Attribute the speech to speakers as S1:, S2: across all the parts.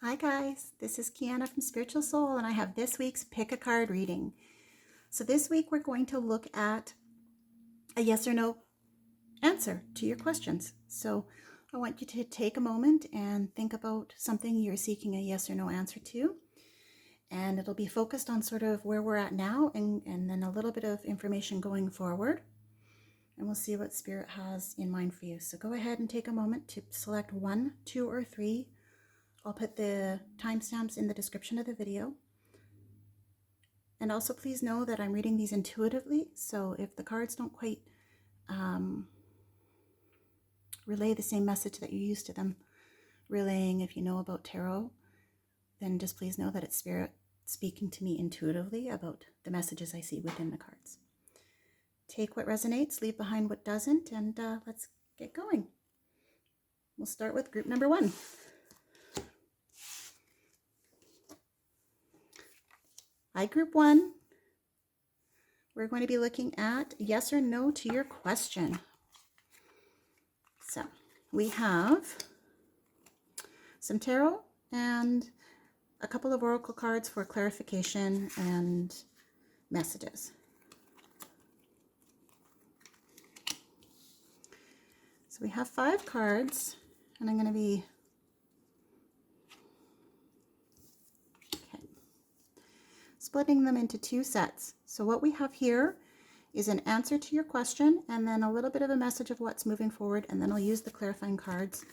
S1: Hi guys, this is Kiana from Spiritual Soul and I have this week's Pick a Card reading. So this week we're going to look at a yes or no answer to your questions. So I want you to take a moment and think about something you're seeking a yes or no answer to. And it'll be focused on sort of where we're at now and then a little bit of information going forward. And we'll see what Spirit has in mind for you. So go ahead and take a moment to select 1, 2, or 3. I'll put the timestamps in the description of the video. And also please know that I'm reading these intuitively, so if the cards don't quite relay the same message that you're used to them relaying if you know about tarot, then just please know that it's Spirit speaking to me intuitively about the messages I see within the cards. Take what resonates, leave behind what doesn't, and let's get going. We'll start with group number 1. Hi, group 1. We're going to be looking at yes or no to your question. So we have some tarot and a couple of oracle cards for clarification and messages. So we have 5 cards, and I'm going to be splitting them into 2 sets. So what we have here is an answer to your question and then a little bit of a message of what's moving forward, and then I'll use the clarifying cards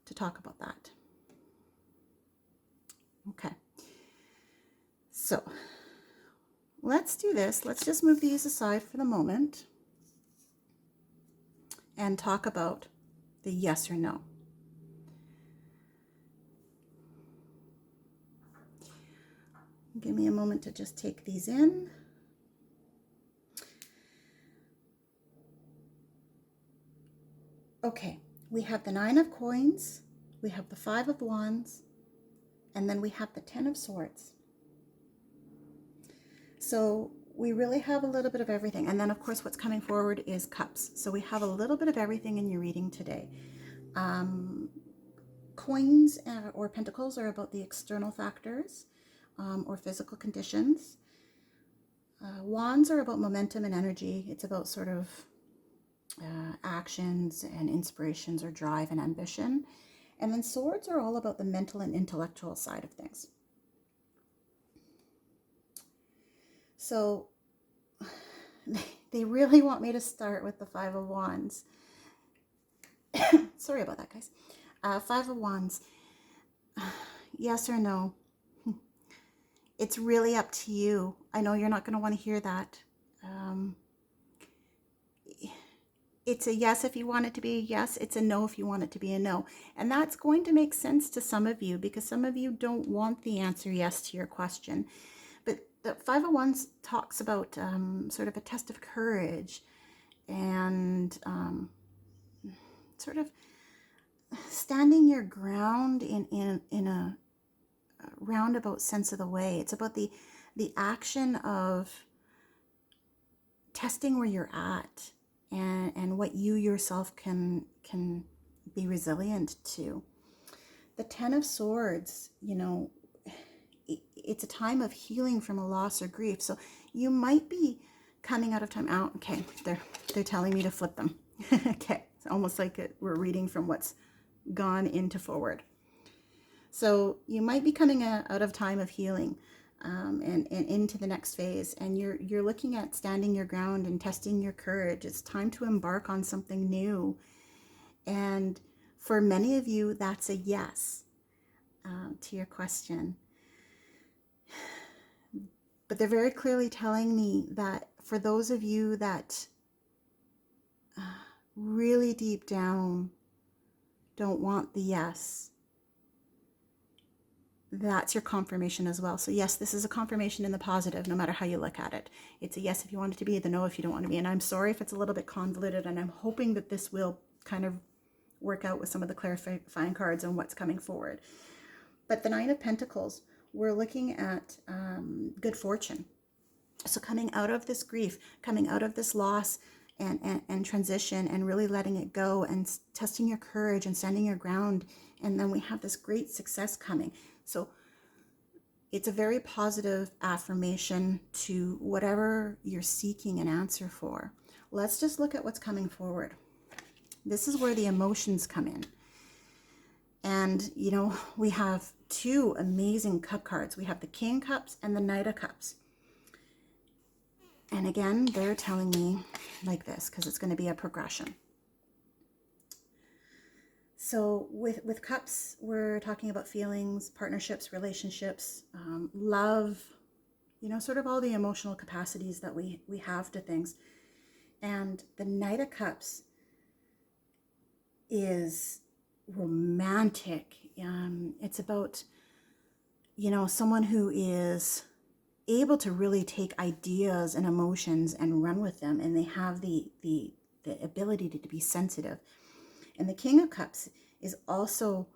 S1: to talk about that. Okay. So let's do this. Let's just move these aside for the moment and talk about the yes or no. Give me a moment to just take these in. Okay, we have the 9 of coins, we have the 5 of wands, and then we have the 10 of swords. So we really have a little bit of everything. And then of course what's coming forward is cups. So we have a little bit of everything in your reading today. Coins or pentacles are about the external factors or physical conditions. Wands are about momentum and energy. It's about sort of actions and inspirations or drive and ambition. And then swords are all about the mental and intellectual side of things. So they really want me to start with the 5 of wands. Sorry about that, guys. 5 of wands. Yes or no? It's really up to you. I know you're not going to want to hear that. It's a yes if you want it to be a yes. It's a no if you want it to be a no. And that's going to make sense to some of you because some of you don't want the answer yes to your question. But the 5 of wands talks about sort of a test of courage and sort of standing your ground in a roundabout sense of the way. It's about the action of testing where you're at and what you yourself can be resilient to. The 10 of swords, you know, it's a time of healing from a loss or grief. So you might be coming out of time out. Okay, they're telling me to flip them. Okay, it's almost like we're reading from what's gone into forward. So you might be coming out of time of healing and into the next phase, and you're looking at standing your ground and testing your courage. It's time to embark on something new. And for many of you, that's a yes to your question. But they're very clearly telling me that for those of you that really deep down don't want the yes, that's your confirmation as well. So yes, this is a confirmation in the positive, no matter how you look at it. It's a yes if you want it to be, the no if you don't want to be. And I'm sorry if it's a little bit convoluted, and I'm hoping that this will kind of work out with some of the clarifying cards and what's coming forward. But the 9 of Pentacles, we're looking at good fortune. So coming out of this grief, coming out of this loss and transition, and really letting it go and testing your courage and standing your ground And then we have this great success coming. So it's a very positive affirmation to whatever you're seeking an answer for. Let's just look at what's coming forward. This is where the emotions come in. And, you know, we have two amazing cup cards. We have the King Cups and the Knight of Cups. And again, they're telling me like this, because it's going to be a progression. So with cups, we're talking about feelings, partnerships, relationships, love, you know, sort of all the emotional capacities that we have to things. And the Knight of Cups is romantic. It's about, you know, someone who is able to really take ideas and emotions and run with them, and they have the ability to be sensitive. And the King of Cups is also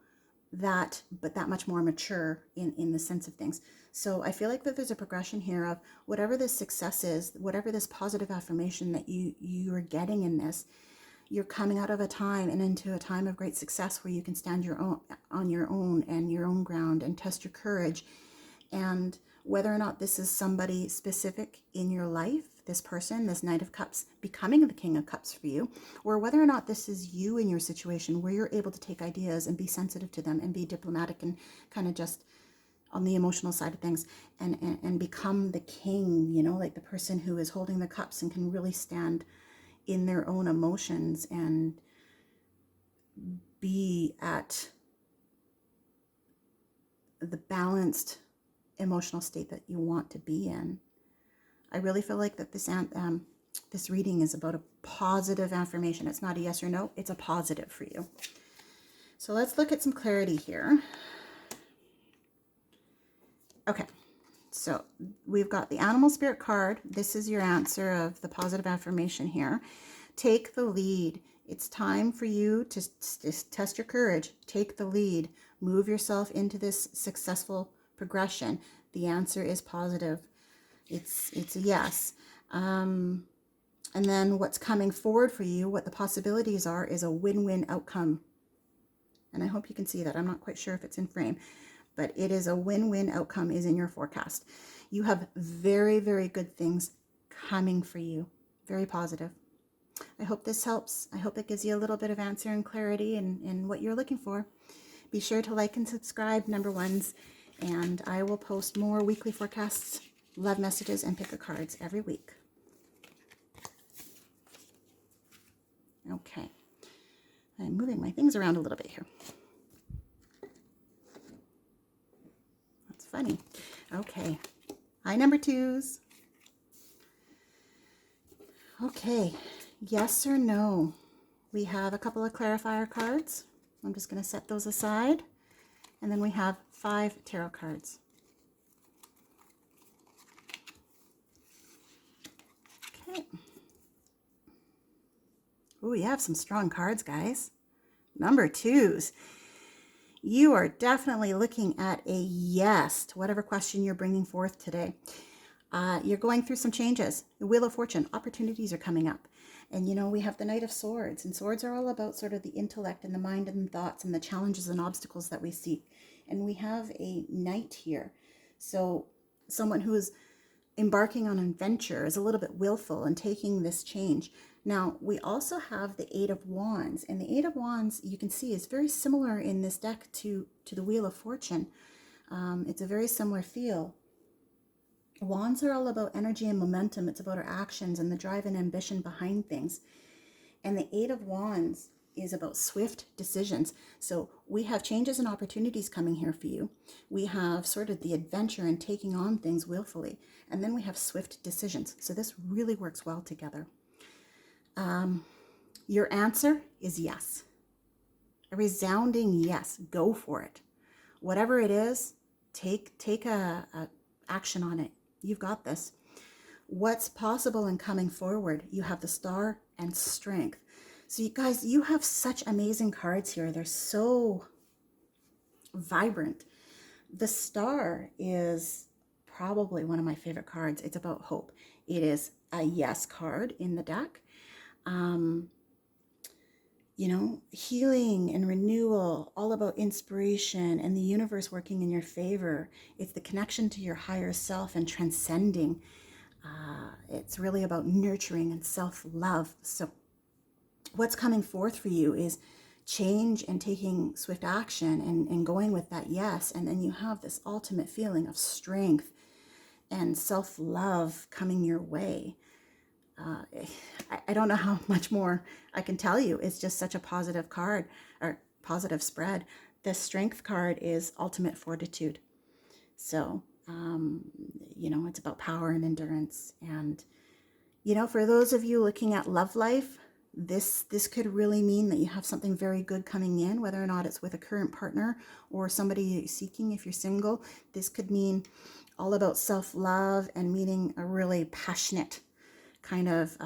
S1: that, but that much more mature in the sense of things. So I feel like that there's a progression here of whatever this success is, whatever this positive affirmation that you are getting in this, you're coming out of a time and into a time of great success where you can stand on your own and your own ground and test your courage. And whether or not this is somebody specific in your life, this person, this Knight of Cups becoming the King of Cups for you, or whether or not this is you in your situation where you're able to take ideas and be sensitive to them and be diplomatic and kind of just on the emotional side of things and become the king, you know, like the person who is holding the cups and can really stand in their own emotions and be at the balanced emotional state that you want to be in. I really feel like that this reading is about a positive affirmation. It's not a yes or no, it's a positive for you. So let's look at some clarity here. Okay, so we've got the Animal Spirit card. This is your answer of the positive affirmation here. Take the lead. It's time for you to test your courage. Take the lead. Move yourself into this successful progression. The answer is positive. It's a yes. And then what's coming forward for you, what the possibilities are, is a win-win outcome. And I hope you can see that. I'm not quite sure if it's in frame, but it is a win-win outcome is in your forecast. You have very, very good things coming for you. Very positive. I hope this helps. I hope it gives you a little bit of answer and clarity in what you're looking for. Be sure to like and subscribe, number ones, and I will post more weekly forecasts, love messages, and pick a cards every week. Okay. I'm moving my things around a little bit here. That's funny. Okay. Hi, number twos. Okay. Yes or no? We have a couple of clarifier cards. I'm just going to set those aside. And then we have 5 tarot cards. Okay. Ooh, you have some strong cards, guys. Number twos. You are definitely looking at a yes to whatever question you're bringing forth today. You're going through some changes. The Wheel of Fortune, opportunities are coming up. And, you know, we have the Knight of Swords. And swords are all about sort of the intellect and the mind and the thoughts and the challenges and obstacles that we seek. And we have a knight here. So someone who is embarking on an adventure is a little bit willful and taking this change. Now, we also have the 8 of Wands. And the 8 of Wands, you can see, is very similar in this deck to the Wheel of Fortune. It's a very similar feel. Wands are all about energy and momentum. It's about our actions and the drive and ambition behind things. And the 8 of Wands is about swift decisions. So we have changes and opportunities coming here for you. We have sort of the adventure and taking on things willfully. And then we have swift decisions. So this really works well together. Your answer is yes. A resounding yes. Go for it. Whatever it is, take a action on it. You've got this. What's possible and coming forward? You have the Star and Strength. So you guys, you have such amazing cards here. They're so vibrant. The Star is probably one of my favorite cards. It's about hope. It is a yes card in the deck. healing and renewal, all about inspiration and the universe working in your favor. It's the connection to your higher self and transcending. It's really about nurturing and self-love. So what's coming forth for you is change and taking swift action and going with that yes. And then you have this ultimate feeling of strength and self-love coming your way. I don't know how much more I can tell you. It's just such a positive card or positive spread. The strength card is ultimate fortitude. So, it's about power and endurance. And, for those of you looking at love life, this could really mean that you have something very good coming in, whether or not it's with a current partner or somebody you're seeking if you're single. This could mean all about self-love and meeting a really passionate kind of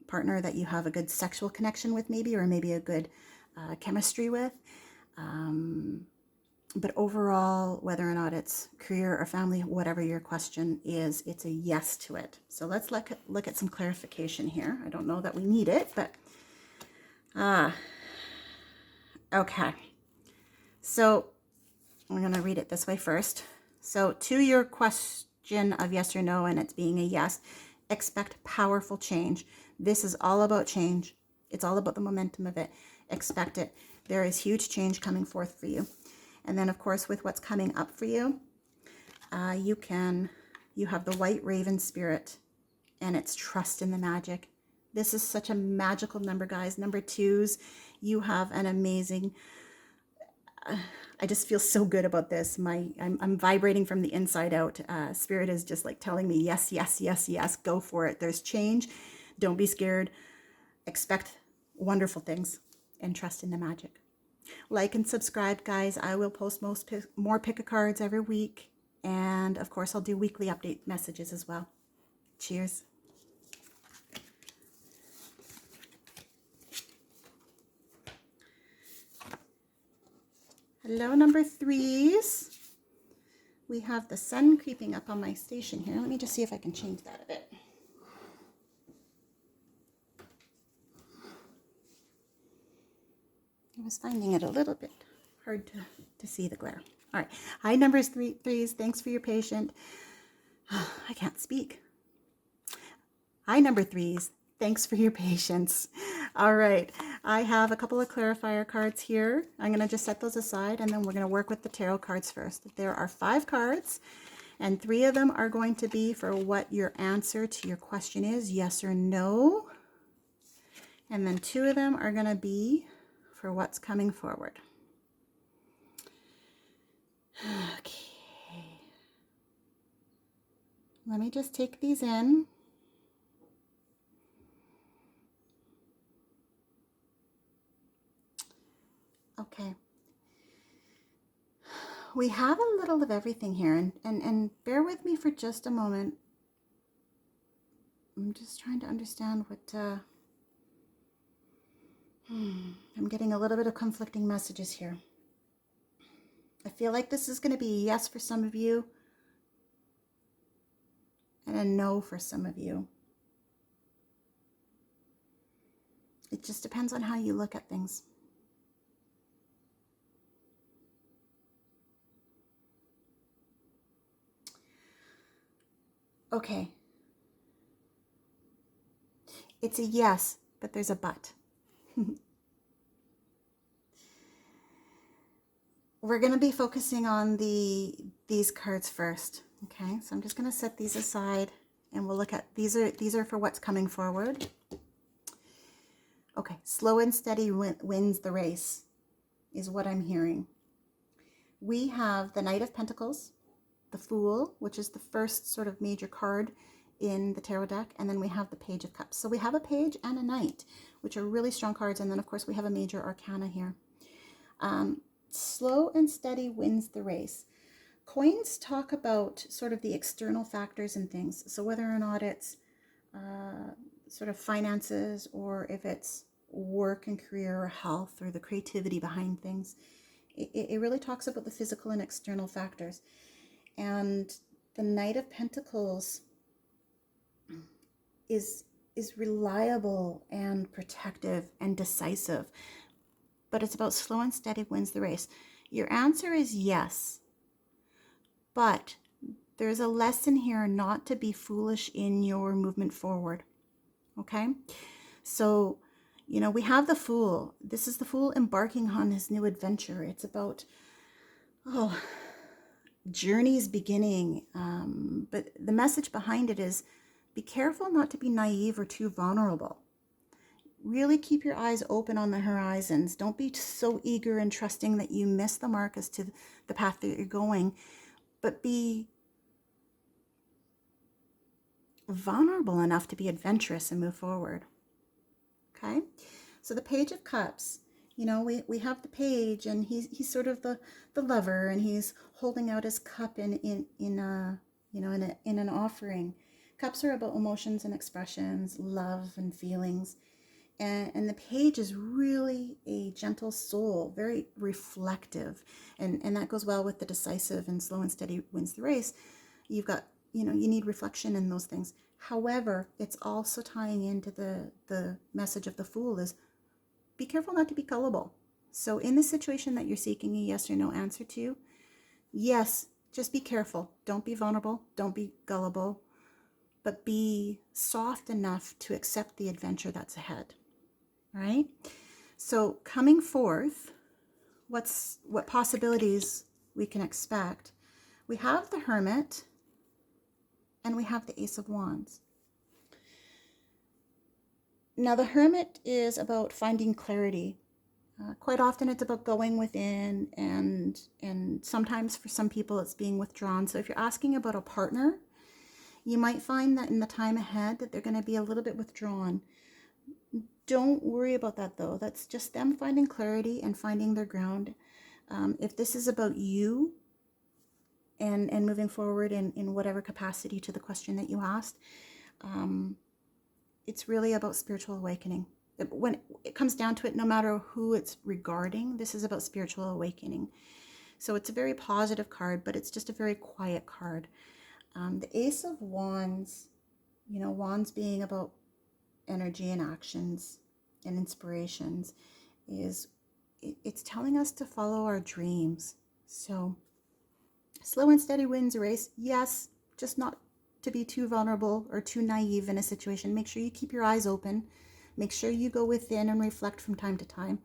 S1: partner that you have a good sexual connection with, maybe, or maybe a good chemistry with. But overall, whether or not it's career or family, whatever your question is, it's a yes to it. So let's look at some clarification here. I don't know that we need it, but okay. So I'm going to read it this way first. So to your question of yes or no, and it's being a yes, expect powerful change. This is all about change. It's all about the momentum of it. Expect it. There is huge change coming forth for you. And then, of course, with what's coming up for you, you have the white raven spirit, and it's trust in the magic. This is such a magical number, guys. Number 2s, you have an amazing, I just feel so good about this. I'm vibrating from the inside out. Spirit is just like telling me, yes, yes, yes, yes, go for it. There's change. Don't be scared. Expect wonderful things and trust in the magic. Like and subscribe, guys. I will post more pick-a-cards every week. And, of course, I'll do weekly update messages as well. Cheers. Hello, number 3s. We have the sun creeping up on my station here. Let me just see if I can change that a bit. I was finding it a little bit hard to see the glare. All right. Hi, numbers 3s. Thanks for your patience. I can't speak. Hi, number 3s. Thanks for your patience. All right. I have a couple of clarifier cards here. I'm going to just set those aside, and then we're going to work with the tarot cards first. There are 5 cards, and 3 of them are going to be for what your answer to your question is, yes or no. And then 2 of them are going to be for what's coming forward. Okay. Let me just take these in. Okay. We have a little of everything here, and bear with me for just a moment. I'm just trying to understand what I'm getting a little bit of conflicting messages here. I feel like this is going to be a yes for some of you and a no for some of you. It just depends on how you look at things. Okay. It's a yes, but there's a but. We're going to be focusing on these cards first. Okay, so I'm just going to set these aside, and we'll look at these are for what's coming forward. Okay, slow and steady wins the race, is what I'm hearing. We have the Knight of Pentacles, the Fool, which is the first sort of major card in the tarot deck, and then we have the Page of Cups. So we have a Page and a Knight, which are really strong cards, and then of course we have a major arcana here. Slow and steady wins the race. Coins talk about sort of the external factors and things. So whether or not it's sort of finances, or if it's work and career or health, or the creativity behind things, it really talks about the physical and external factors. And the Knight of Pentacles is reliable and protective and decisive. but it's about slow and steady wins the race. Your answer is yes, but there's a lesson here not to be foolish in your movement forward. Okay? So, we have the Fool. This is the Fool embarking on his new adventure. It's about, journeys beginning. But the message behind it is be careful not to be naive or too vulnerable. Really keep your eyes open on the horizons. Don't be so eager and trusting that you miss the mark as to the path that you're going, but be vulnerable enough to be adventurous and move forward. Okay? So the Page of Cups, we have the page, and he's sort of the lover, and he's holding out his cup in an offering. Cups are about emotions and expressions, love and feelings. And the page is really a gentle soul, very reflective. And that goes well with the decisive and slow and steady wins the race. You've got, you need reflection in those things. However, it's also tying into the message of the Fool is be careful not to be gullible. So in the situation that you're seeking a yes or no answer to, yes, just be careful. Don't be vulnerable. Don't be gullible. But be soft enough to accept the adventure that's ahead. Right? So coming forth, what possibilities we can expect? We have the Hermit and we have the Ace of Wands. Now the Hermit is about finding clarity. Quite often it's about going within, and sometimes for some people it's being withdrawn. So if you're asking about a partner, you might find that in the time ahead that they're going to be a little bit withdrawn. Don't worry about that though. That's just them finding clarity and finding their ground. If this is about you and moving forward in whatever capacity to the question that you asked, it's really about spiritual awakening. When it comes down to it, no matter who it's regarding, this is about spiritual awakening. So it's a very positive card, but it's just a very quiet card. The Ace of Wands, Wands being about energy and actions and inspirations, it's telling us to follow our dreams. So slow and steady wins a race. Yes, just not to be too vulnerable or too naive in a situation. Make sure you keep your eyes open. Make sure you go within and reflect from time to time.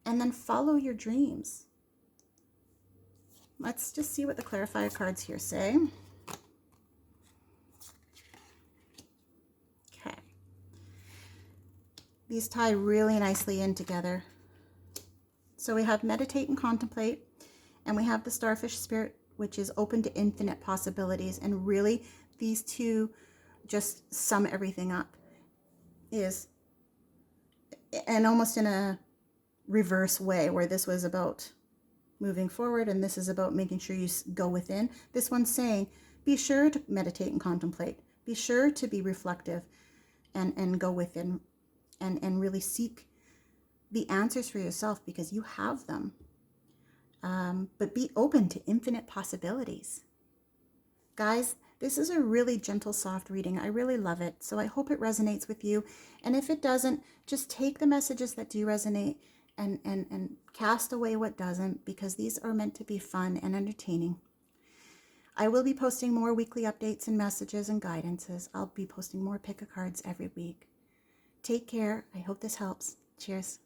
S1: And then follow your dreams. Let's just see what the clarifier cards here say. Okay. These tie really nicely in together. So we have meditate and contemplate, and we have the Starfish Spirit, which is open to infinite possibilities. And really, these two just sum everything up. And almost in a reverse way, where this was about moving forward and this is about making sure you go within. This one's saying, be sure to meditate and contemplate. Be sure to be reflective and go within and really seek the answers for yourself, because you have them. But be open to infinite possibilities. Guys, this is a really gentle, soft reading. I really love it. So I hope it resonates with you. And if it doesn't, just take the messages that do resonate and cast away what doesn't, because these are meant to be fun and entertaining. I will be posting more weekly updates and messages and guidances. I'll be posting more pick-a-cards every week. Take care. I hope this helps. Cheers.